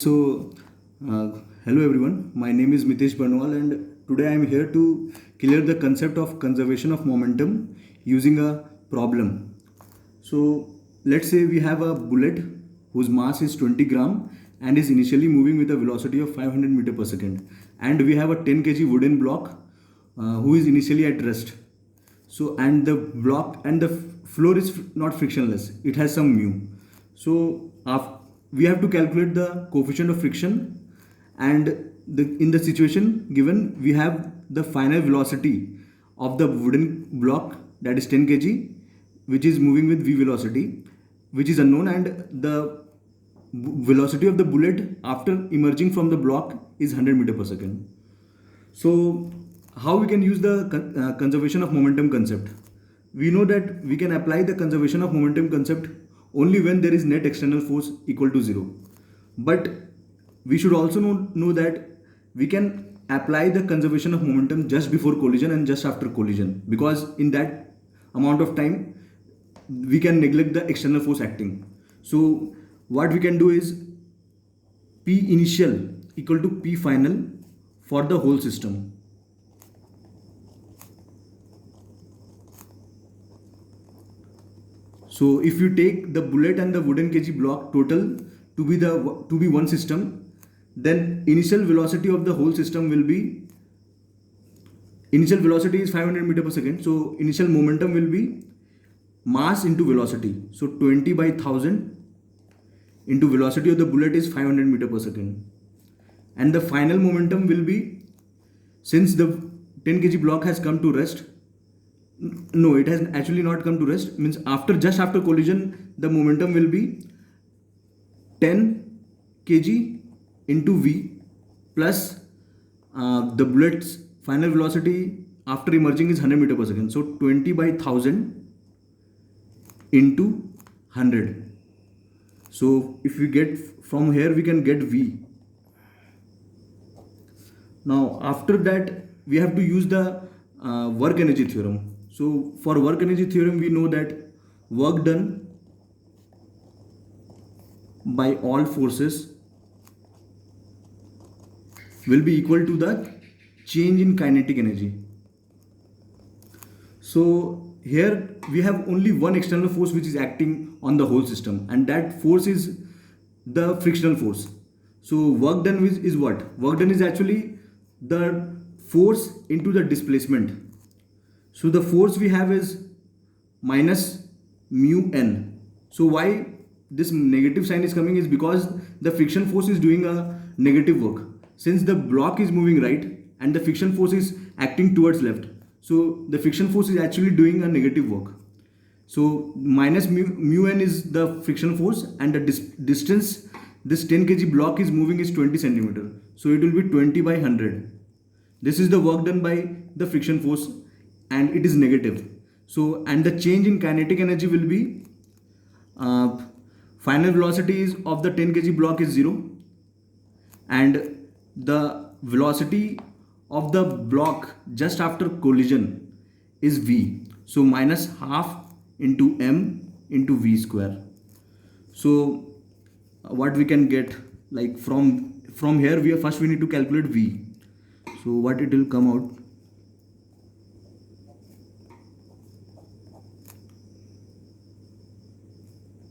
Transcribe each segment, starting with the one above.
So, hello everyone. My name is Mitesh Barnwal, and today I am here to clear the concept of conservation of momentum using a problem. So, let's say we have a bullet whose mass is 20 gram and is initially moving with a velocity of 500 meter per second, and we have a 10 kg wooden block who is initially at rest. So, and the block and the floor is not frictionless; it has some mu. So, we have to calculate the coefficient of friction, and in the situation given, we have the final velocity of the wooden block, that is 10 kg, which is moving with v velocity, which is unknown, and the velocity of the bullet after emerging from the block is 100 meter per second. So, how we can use the conservation of momentum concept? We know that we can apply the conservation of momentum concept only when there is net external force equal to 0. But we should also know that we can apply the conservation of momentum just before collision and just after collision, because in that amount of time we can neglect the external force acting. So what we can do is P initial equal to P final for the whole system. So if you take the bullet and the wooden kg block total to be one system, then initial velocity of the whole system will be, initial velocity is 500 meter per second. So initial momentum will be mass into velocity. So 20 by 1000 into velocity of the bullet is 500 meter per second. And the final momentum will be, since the 10 kg block has come to rest, no, it has actually not come to rest, means just after collision the momentum will be 10 kg into v plus the bullet's final velocity after emerging is 100 meter per second. So 20 by 1000 into 100. So if we get from here, we can get v. Now after that we have to use the work energy theorem. So for work energy theorem, we know that work done by all forces will be equal to the change in kinetic energy. So here we have only one external force which is acting on the whole system, and that force is the frictional force. So work done is what? Work done is actually the force into the displacement. So the force we have is minus mu n. So why this negative sign is coming is because the friction force is doing a negative work. Since the block is moving right and the friction force is acting towards left, so the friction force is actually doing a negative work. So minus mu n is the friction force, and the distance this 10 kg block is moving is 20 centimeter. So it will be 20 by 100. This is the work done by the friction force, and it is negative. So, and the change in kinetic energy will be final velocity is of the 10 kg block is 0, and the velocity of the block just after collision is v. So minus half into m into v square. So what we can get, like from here, we need to calculate v. So what it will come out?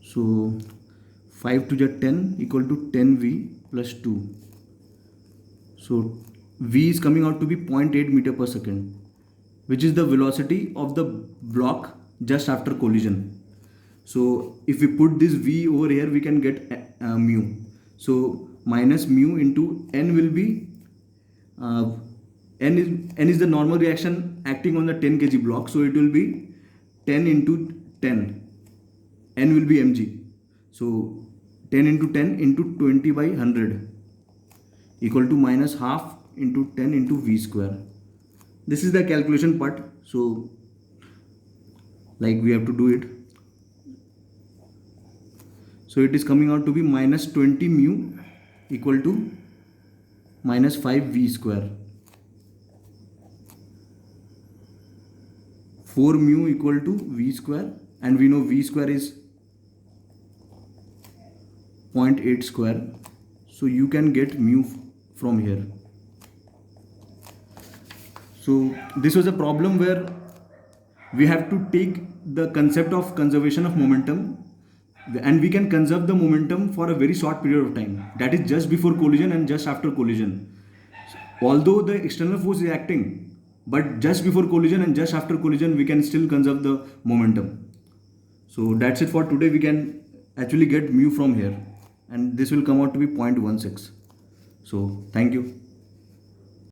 So 5 to the 10 equal to 10v plus 2. So v is coming out to be 0.8 meter per second, which is the velocity of the block just after collision. So if we put this v over here, we can get mu. So minus mu into n will be n is the normal reaction acting on the 10 kg block. So it will be 10 into 10. N will be mg. So 10 into 10 into 20 by 100 equal to minus half into 10 into v square. This is the calculation part. So like we have to do it. So it is coming out to be minus 20 mu equal to minus 5 v square. 4 mu equal to v square, and we know v square is 0.8 square. So you can get mu from here. So this was a problem where we have to take the concept of conservation of momentum, and we can conserve the momentum for a very short period of time, that is just before collision and just after collision. Although the external force is acting, but just before collision and just after collision we can still conserve the momentum. So that's it for today. We can actually get mu from here, and this will come out to be 0.16. So thank you.